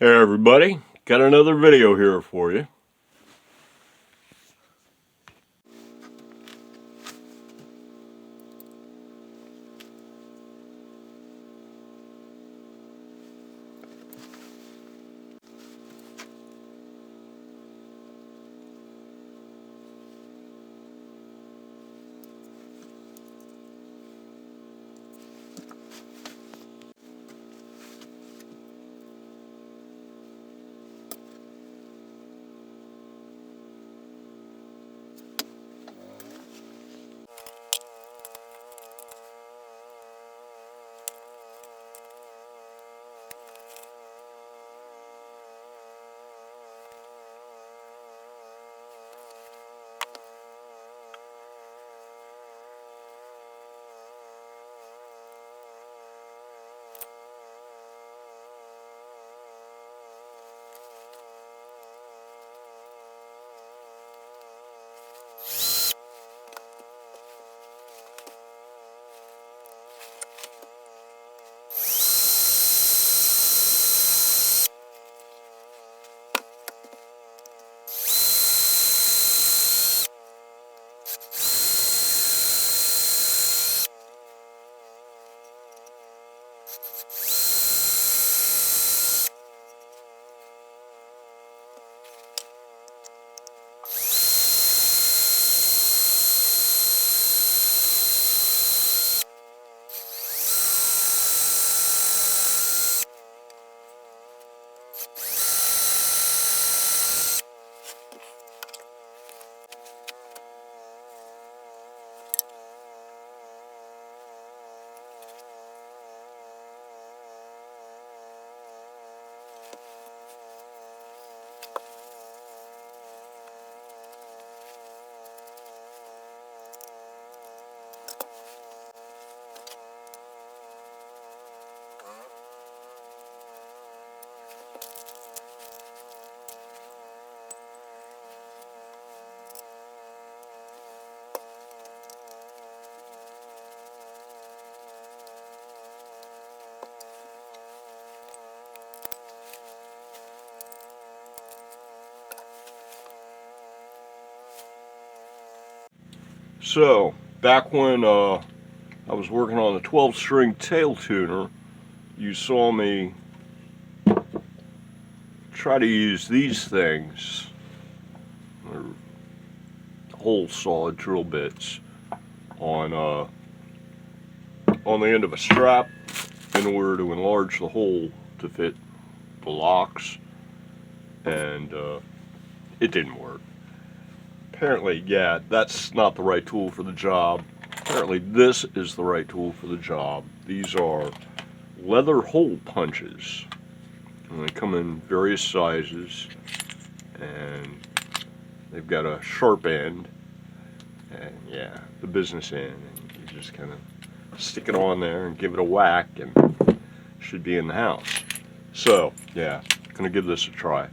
Hey everybody, got another video here for you. So, back when I was working on the 12-string tail tuner, you saw me try to use these things, hole saw drill bits, on the end of a strap in order to enlarge the hole to fit the locks, and it didn't work. Apparently, yeah, that's not the right tool for the job. Apparently this is the right tool for the job. These are leather hole punches, and they come in various sizes, and they've got a sharp end, and yeah, the business end, and you just kind of stick it on there and give it a whack, and it should be in the house. So yeah, gonna give this a try.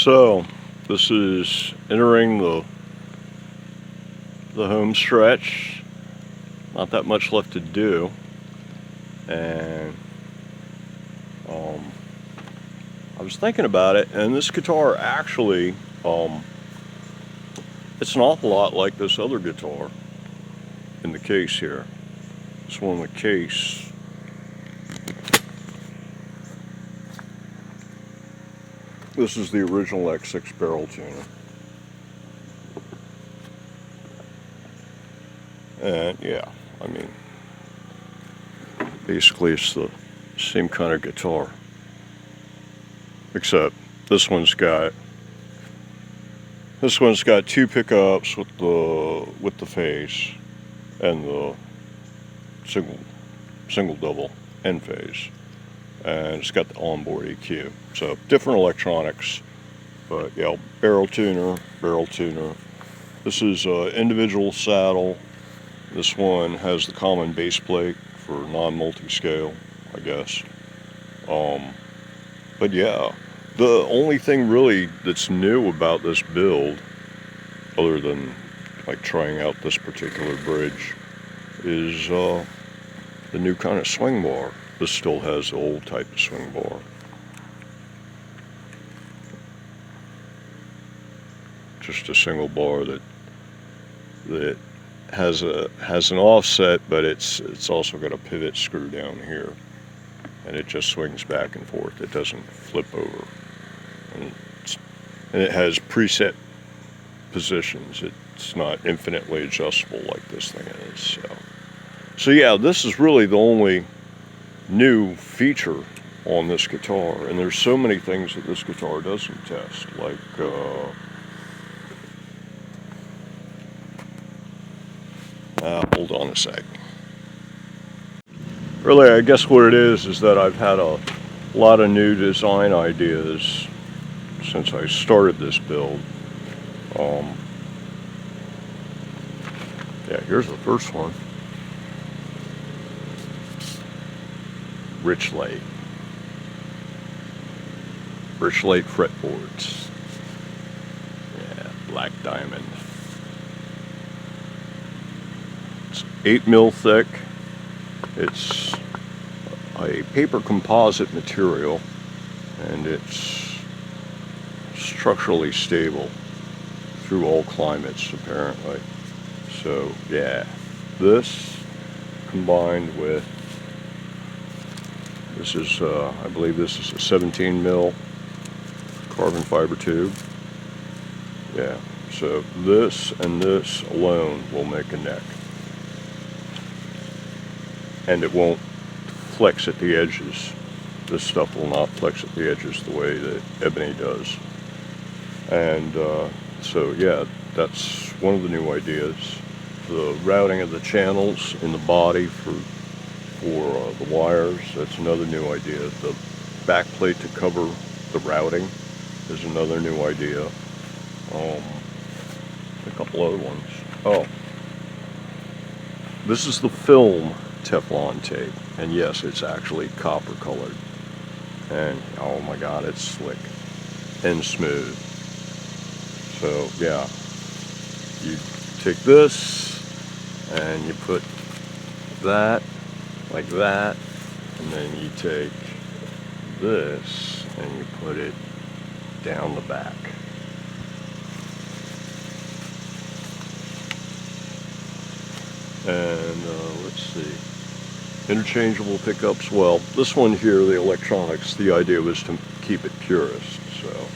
So this is entering the home stretch. Not that much left to do, and I was thinking about it, and this guitar actually, it's an awful lot like this other guitar in the case here. This one in the case. This is the original X6 barrel tuner. And yeah, I mean, basically it's the same kind of guitar. Except this one's got two pickups with the phase and the single double end phase, and it's got the onboard EQ. So different electronics, but yeah, barrel tuner. This is an individual saddle. This one has the common base plate for non-multi-scale, I guess. But yeah, the only thing really that's new about this build, other than like trying out this particular bridge, is the new kind of swing bar. This still has the old type of swing bar. Just a single bar that has an offset, but it's also got a pivot screw down here, and it just swings back and forth. It doesn't flip over, and it has preset positions. It's not infinitely adjustable like this thing is. So yeah, this is really the only new feature on this guitar, and there's so many things that this guitar doesn't test, like hold on a sec. Really, I guess what it is that I've had a lot of new design ideas since I started this build. Yeah, here's the first one. Rich Light fretboards. Yeah, black diamond. It's 8 mil thick. It's a paper composite material, and it's structurally stable through all climates, apparently. So yeah, this combined with this is I believe this is a 17 mil carbon fiber tube. Yeah, so this and this alone will make a neck, and it won't flex at the edges. This stuff will not flex at the edges the way that ebony does. And so yeah, that's one of the new ideas. The routing of the channels in the body for the wires, that's another new idea. The back plate to cover the routing is another new idea. A couple other ones. Oh, this is the film Teflon tape, and yes, it's actually copper colored, and oh my god, it's slick and smooth. So yeah, you take this and you put that like that, and then you take this and you put it down the back. And let's see, interchangeable pickups. Well, this one here, the electronics, the idea was to keep it Purist, so,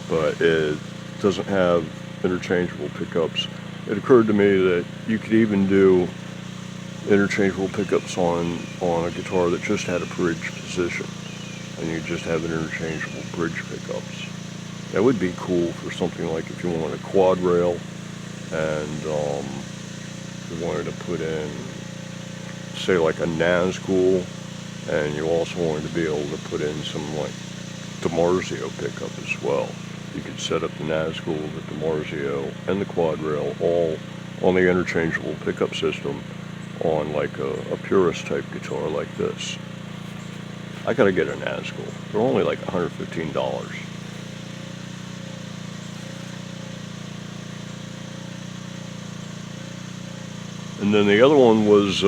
but it doesn't have interchangeable pickups. It occurred to me that you could even do interchangeable pickups on a guitar that just had a bridge position, and you just have an interchangeable bridge pickups. That would be cool for something like if you wanted a quad rail, and you wanted to put in, say, like a Nazgul, and you also wanted to be able to put in some like DiMarzio pickup as well. You could set up the Nazgul, the DiMarzio, and the quad rail all on the interchangeable pickup system on like a Purist type guitar like this. I gotta get a Nazgul. They're only like $115. And then the other one was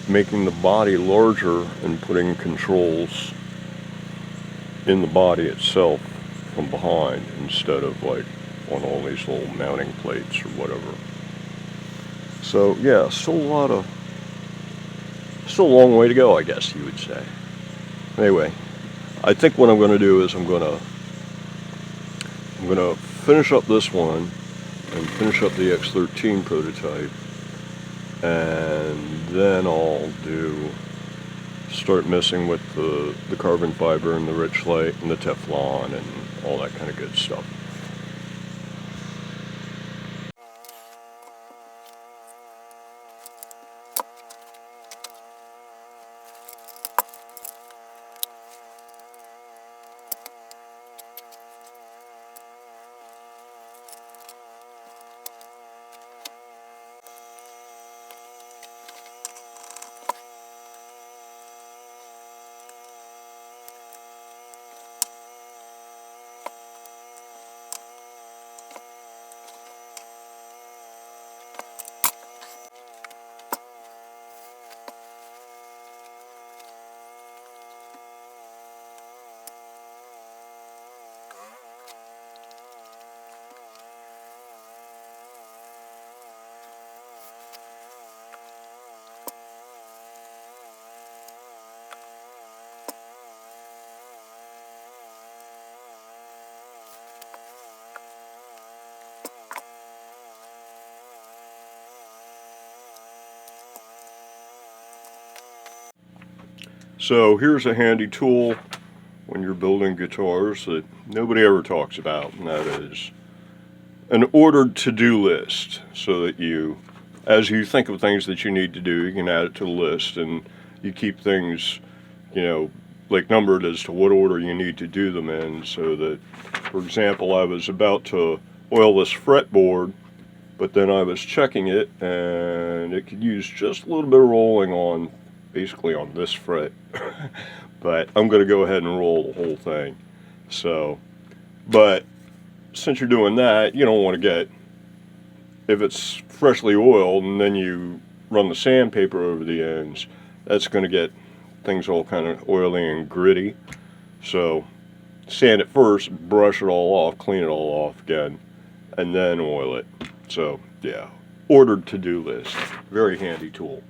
making the body larger and putting controls in the body itself from behind instead of like on all these little mounting plates or whatever. So yeah, still a long way to go, I guess you would say. Anyway, I think what I'm going to do is I'm going to finish up this one and finish up the X13 prototype, and then I'll start messing with the carbon fiber and the rich light and the Teflon and all that kind of good stuff. So here's a handy tool when you're building guitars that nobody ever talks about, and that is an ordered to-do list, so that you, as you think of things that you need to do, you can add it to the list, and you keep things, like numbered as to what order you need to do them in, so that, for example, I was about to oil this fretboard, but then I was checking it, and it could use just a little bit of rolling on, basically on this fret. But I'm going to go ahead and roll the whole thing. So, but since you're doing that, you don't want to get, if it's freshly oiled and then you run the sandpaper over the ends, that's going to get things all kind of oily and gritty. So sand it first, brush it all off, clean it all off again, and then oil it. So yeah, ordered to-do list, very handy tool.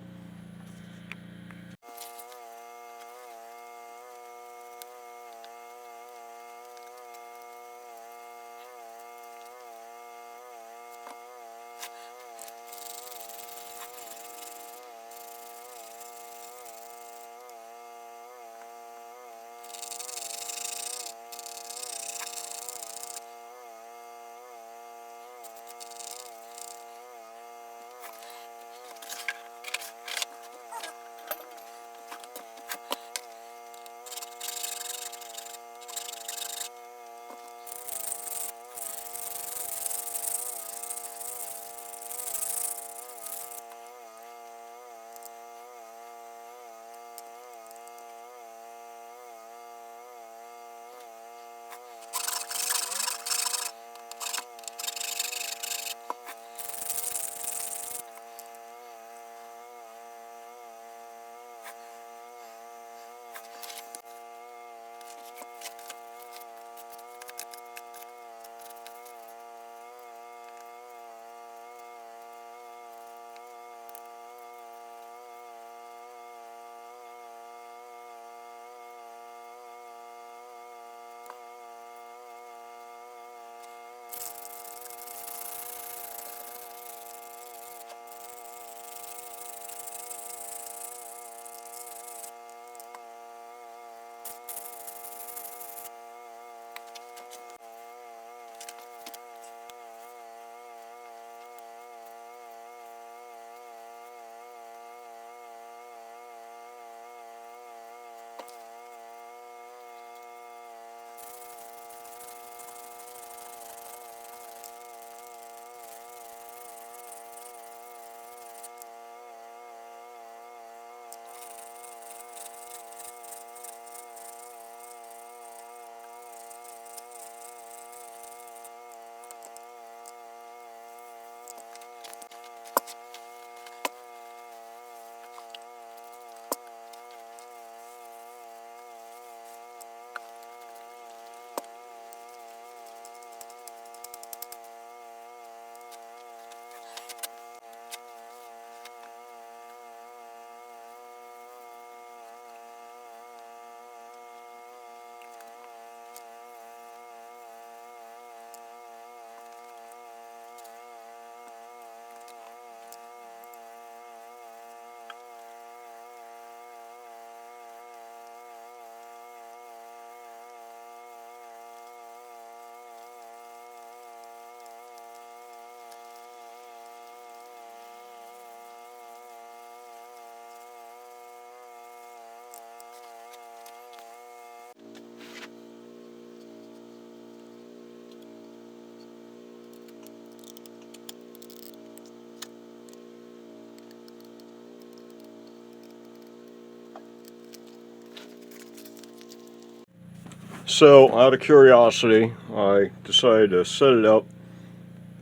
So, out of curiosity, I decided to set it up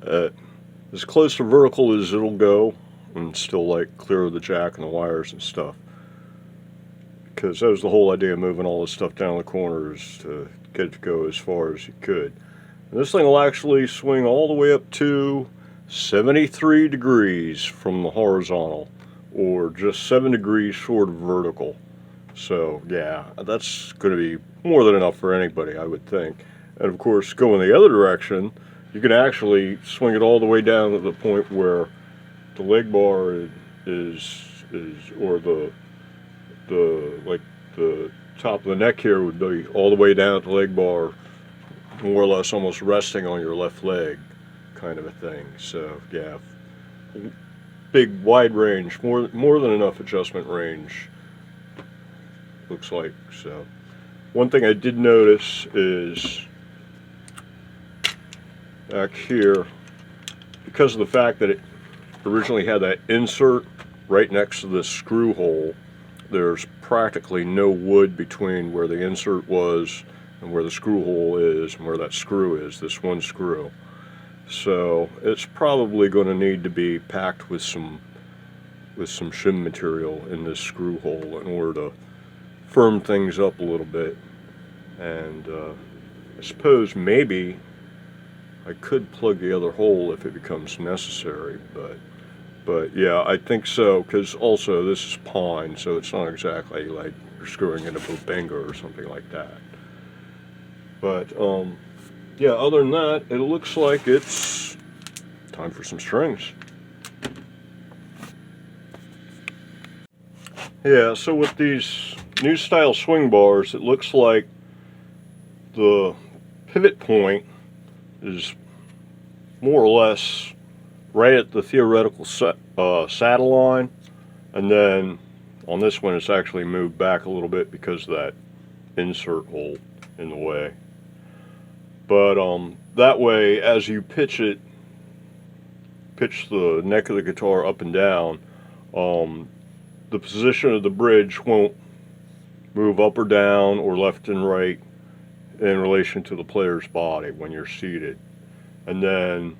at as close to vertical as it'll go, and still like clear of the jack and the wires and stuff. Because that was the whole idea of moving all this stuff down the corners, to get it to go as far as you could. And this thing will actually swing all the way up to 73 degrees from the horizontal, or just 7 degrees short of vertical. So yeah, that's going to be more than enough for anybody, I would think. And of course, going the other direction, you can actually swing it all the way down to the point where the leg bar is or the like the top of the neck here would be all the way down at the leg bar, more or less almost resting on your left leg, kind of a thing. So yeah, big wide range, more than enough adjustment range, looks like. So one thing I did notice is back here, because of the fact that it originally had that insert right next to the screw hole, there's practically no wood between where the insert was and where the screw hole is and where that screw is, this one screw. So it's probably going to need to be packed with some shim material in this screw hole in order to firm things up a little bit. And I suppose maybe I could plug the other hole if it becomes necessary, but yeah, I think so, because also this is pine, so it's not exactly like you're screwing in a Bubinga or something like that. But yeah, other than that, it looks like it's time for some strings. Yeah, so with these new style swing bars, it looks like the pivot point is more or less right at the theoretical saddle line, and then on this one it's actually moved back a little bit because of that insert hole in the way. But that way, as you pitch the neck of the guitar up and down, the position of the bridge won't move up or down or left and right in relation to the player's body when you're seated. And then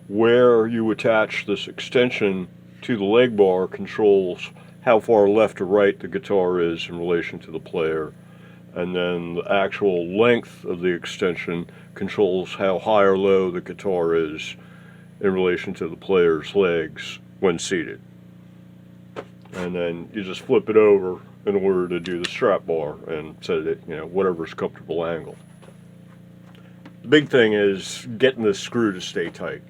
where you attach this extension to the leg bar controls how far left or right the guitar is in relation to the player. And then the actual length of the extension controls how high or low the guitar is in relation to the player's legs when seated. And then you just flip it over in order to do the strap bar and set it at, whatever's comfortable angle. The big thing is getting the screw to stay tight.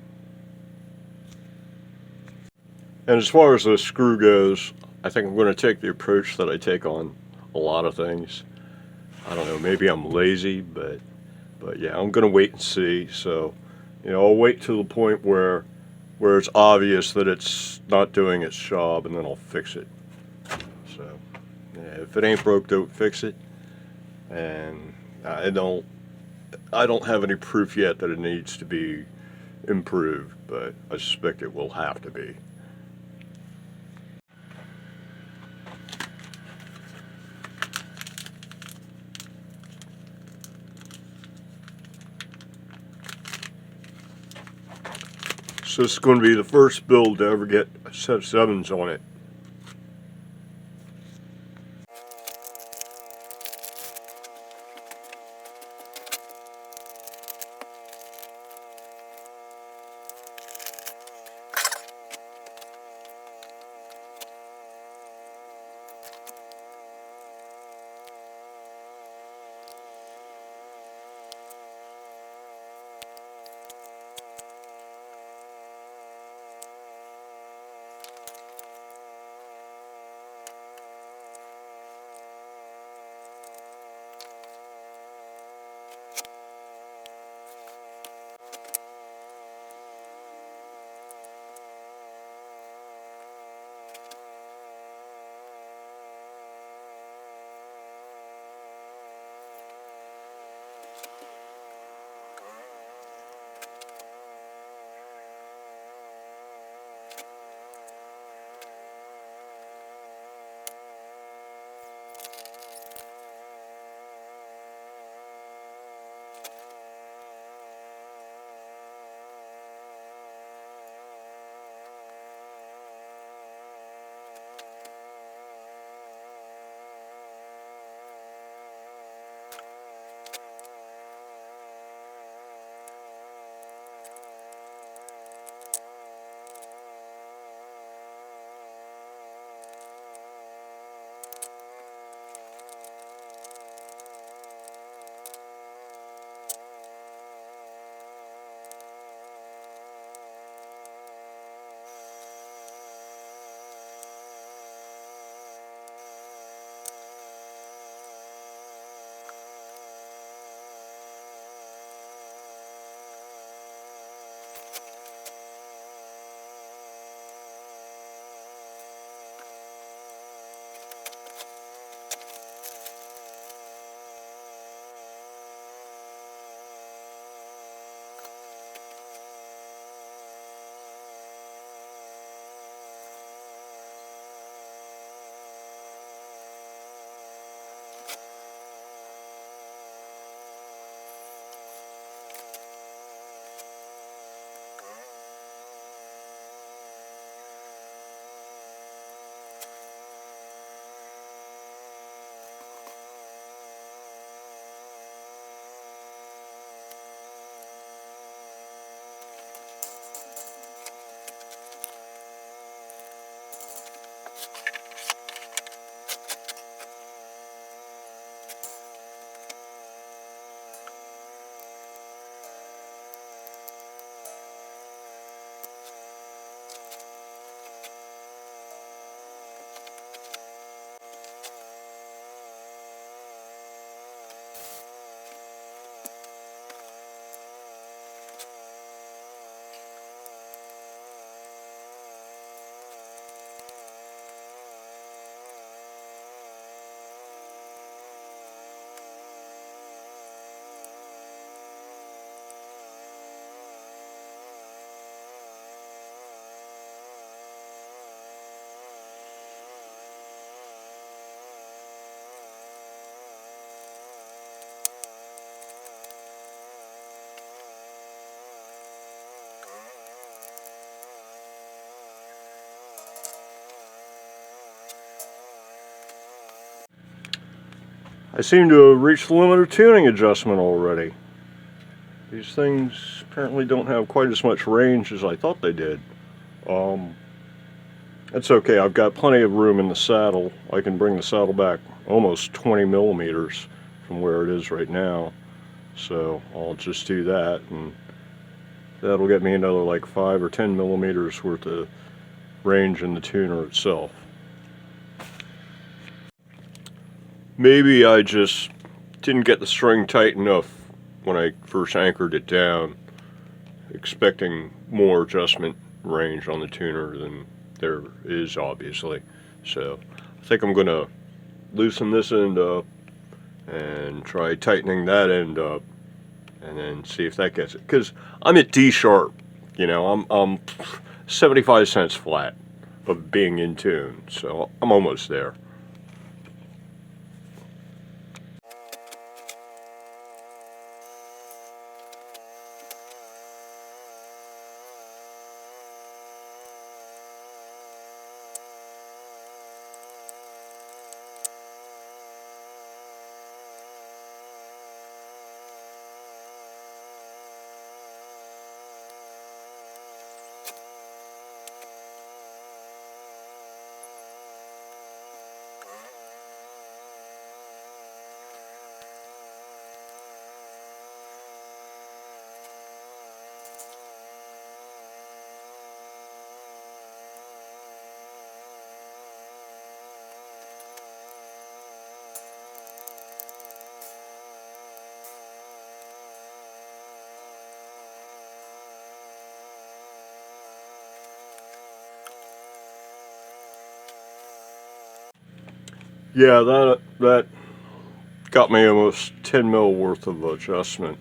And as far as the screw goes, I think I'm going to take the approach that I take on a lot of things. I don't know, maybe I'm lazy, but yeah, I'm going to wait and see. So, I'll wait till the point where it's obvious that it's not doing its job, and then I'll fix it. So, yeah, if it ain't broke, don't fix it. And I don't have any proof yet that it needs to be improved, but I suspect it will have to be. So this is going to be the first build to ever get a set of 7s on it. I seem to have reached the limit of tuning adjustment already. These things apparently don't have quite as much range as I thought they did. That's okay, I've got plenty of room in the saddle. I can bring the saddle back almost 20 millimeters from where it is right now. So I'll just do that, and that'll get me another like 5 or 10 millimeters worth of range in the tuner itself. Maybe I just didn't get the string tight enough when I first anchored it down, expecting more adjustment range on the tuner than there is, obviously. So I think I'm gonna loosen this end up and try tightening that end up, and then see if that gets it. Because I'm at D sharp, you know, I'm 75 cents flat of being in tune, so I'm almost there. Yeah, that got me almost 10 mil worth of adjustment.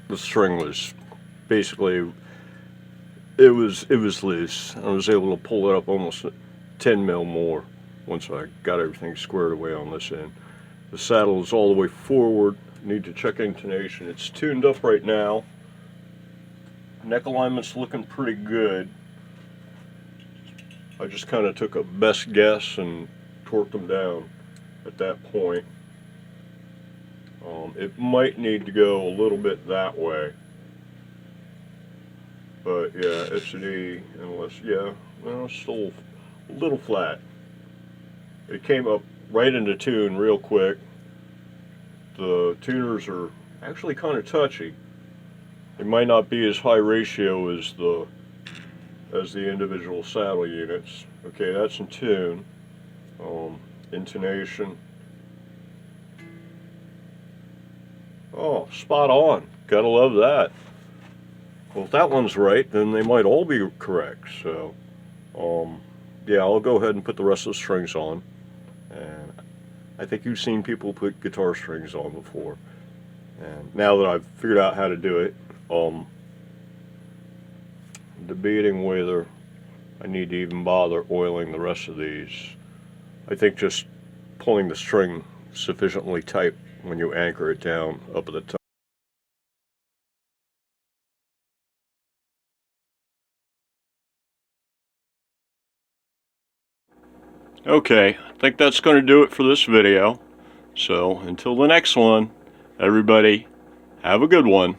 The string was basically, it was loose. I was able to pull it up almost 10 mil more once I got everything squared away on this end. The saddle is all the way forward. Need to check intonation. It's tuned up right now. Neck alignment's looking pretty good. I just kind of took a best guess and torqued them down at that point. It might need to go a little bit that way, but yeah, it's an E, unless, yeah, well, it's still a little flat. It came up right into tune real quick. The tuners are actually kind of touchy. They might not be as high ratio as the individual saddle units. Okay, that's in tune. Intonation. Oh, spot on. Gotta love that. Well, if that one's right, then they might all be correct. So, yeah, I'll go ahead and put the rest of the strings on. And I think you've seen people put guitar strings on before. And now that I've figured out how to do it, debating whether I need to even bother oiling the rest of these. I think just pulling the string sufficiently tight when you anchor it down up at the top. Okay, I think that's going to do it for this video. So until the next one, everybody, have a good one.